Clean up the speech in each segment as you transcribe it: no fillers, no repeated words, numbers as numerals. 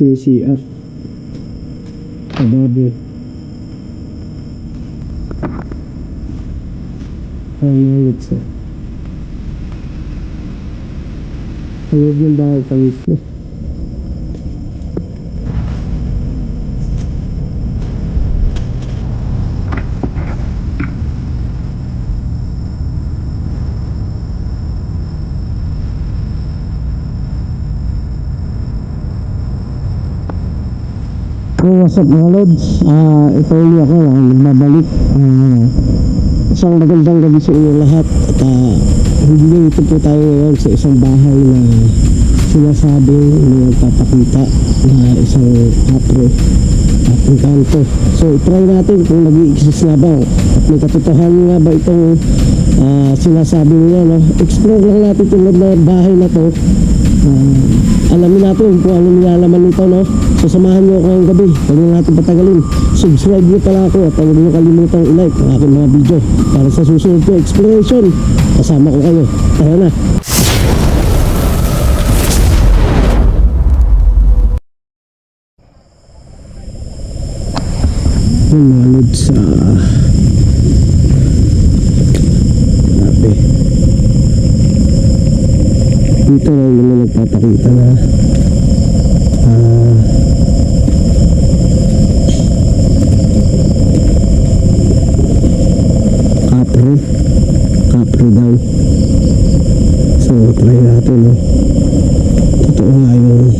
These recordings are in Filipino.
Ito yung CR. Adobe. Ang ulit siya. Huwag yung dahil sa mismo. What's up mga lods? Ito ulit ako nagbabalik. Isang magandang gabi sa inyo lahat. At hindi ito po tayo ngayon sa isang bahay na sinasabing nagpapakita na isang kapre at engkanto. So try natin kung nag-i-exist nga ba at may katotohanan nga ba itong sinasabi nila, no? Explore lang natin itong bahay na to. Alamin natin kung ano nilalaman nito, no? So samahan nyo ako ngayong gabi. Huwag na natin patagalin. Subscribe nyo pala ako at huwag nyo kalimutang i-like ang aking mga video para sa susunod ko exploration. Kasama ko kayo. Tara na. Malod sa grabe. Dito na yung nagpapakita na kapre daw. So try natin, no? Totoo nga yung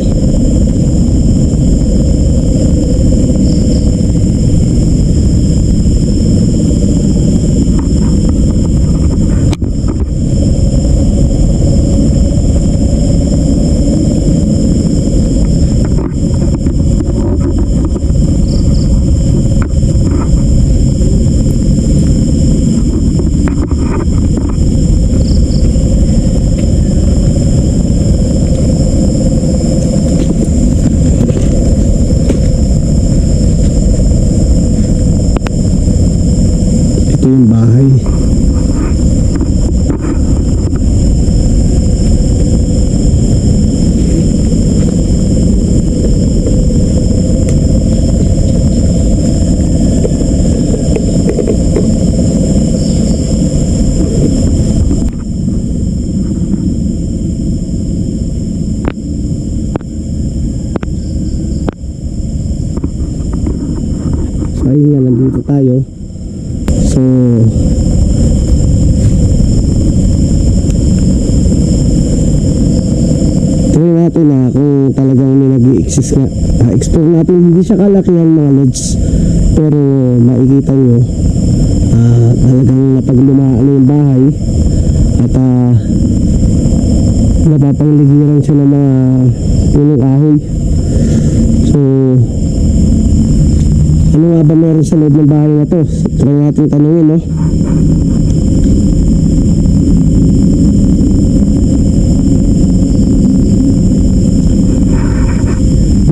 yung bahay. So ayun nga, nandito tayo. So try natin na kung talagang nag-i-exist nga. Explore natin, hindi siya kalakihan mga lods, pero makikita nyo talagang napaglumaan yung bahay at napapangligiran siya ng mga punong kahoy. So ano nga ba meron sa loob ng bahay na to? Try natin tanungin, no?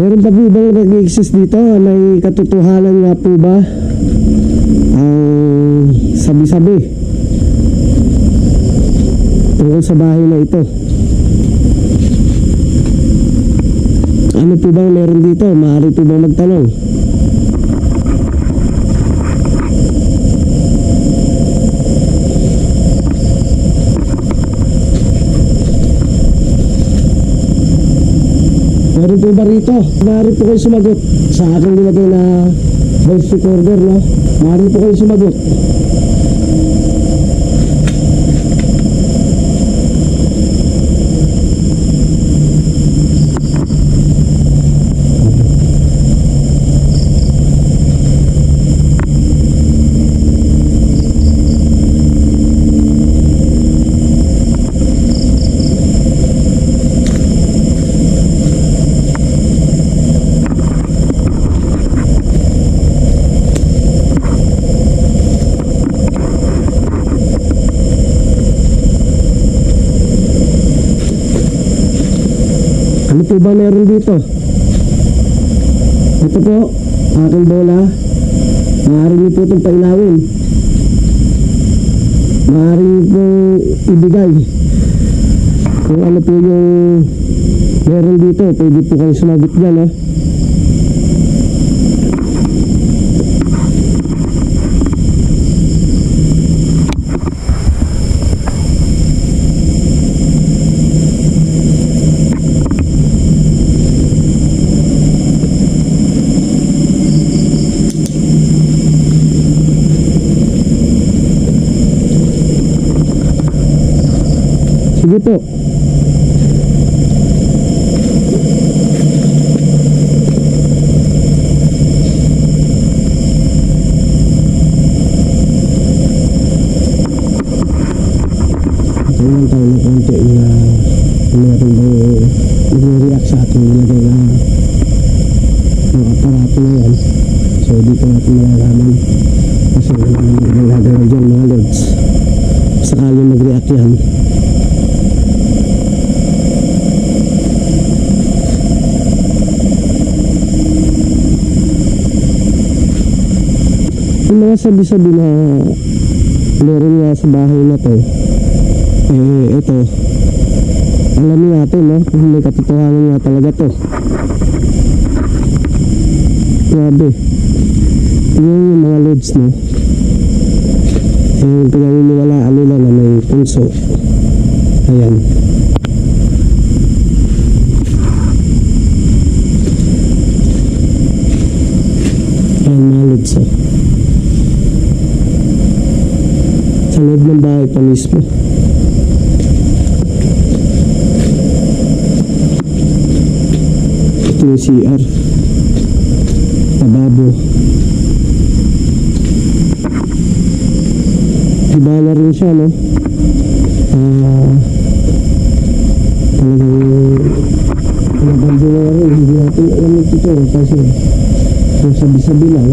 Meron pa po bang nag-exist dito? May katotohanan nga po ba ang sabi-sabi tungkol sa bahay na ito? Ano po bang meron dito? Maaari po bang magtanong? Meron po ba rito? Maaari po kayo sumagot sa aking nilagay na voice recorder, no? Maaari po kayo sumagot. Ano po ba meron dito? Ito po, aking bola. Maaari niyo po itong pailawin. Maaari niyo po ibigay kung ano po yung Meron dito, pwede po kayo sumagot dyan, no? Sige po. Tingnan tayo ng konti na meron bang nag-react sa ating nilagay na yung aparato na yan. So dito natin malalaman kasi nagagalaw dyan mga lods. Sakaling mag-react yan. Yung mga sabi-sabi na meron nga sa bahay na to, ito alamin natin, no? Kung may katotohanan nga talaga to. Grabe, tingnan yung mga loads, no? Yung pinaniniwalaan nila na may punso. Ayan. Ayan mga loads, oh. Sa loob ng bahay pa mismo. Ito yung CR, tababo. Iba na rin siya, no? Talagang nabando na rin. Hindi natin alam ito kasi kung sabi-sabi lang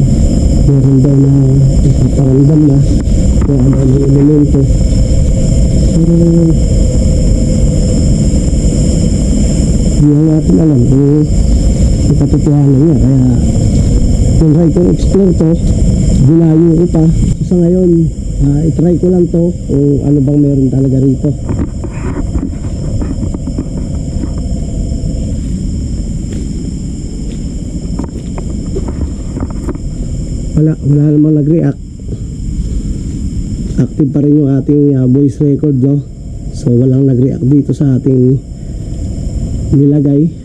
meron daw na ipaparamdam na kung ano yung elemento. Pero hindi lang natin alam kung ikatotohanan niya. Kaya kung try ko explore to, dinayo ko pa. So sa ngayon, itry ko lang to kung ano bang meron talaga rito. Wala namang nag-react. Active pa rin yung ating voice record, no? So walang nag-react dito sa ating nilagay.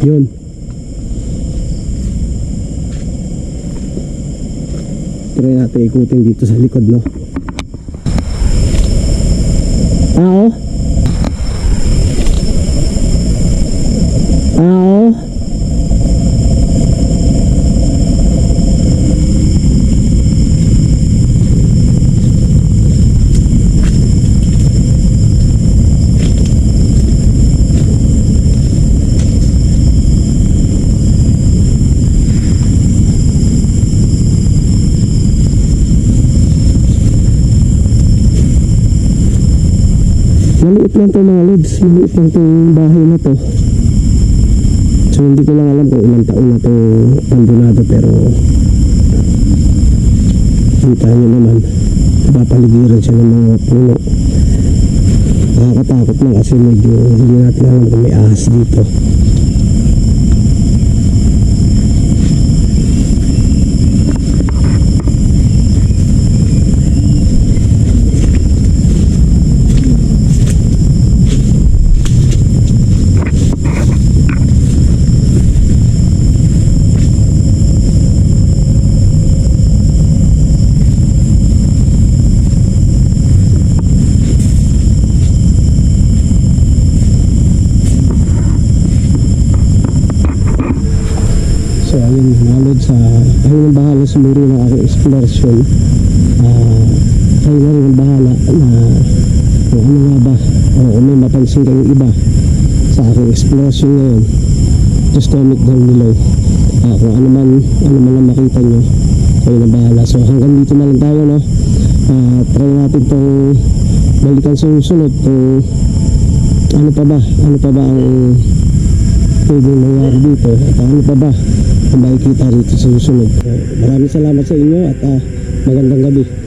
Yun. Try natin ikutin dito sa likod, no? Oo. Oo. Maliit lang ito mga lods, maliit lang itong bahay na to. So hindi ko lang alam kung ilang taon na itong abandonado, pero kita nyo naman, papaligiran siya ng mga puno. Nakakatakot lang kasi medyo hindi natin alam kung may ahas dito. So ayun mga lods, kayo nang bahala sumuri ng aking exploration. Kayo na rin ang bahala na kung ano nga ba o kung may mapansin kayong iba sa aking exploration ngayon, just comment down below. Kung ano man ang makita nyo, kayo na bahala. So hanggang dito na lang tayo, no? Try natin itong balikan sa susunod kung ano pa ba ang pwedeng nangyari dito at ano pa ba ang makikita rito sa susunod. Maraming salamat sa inyo at Magandang gabi.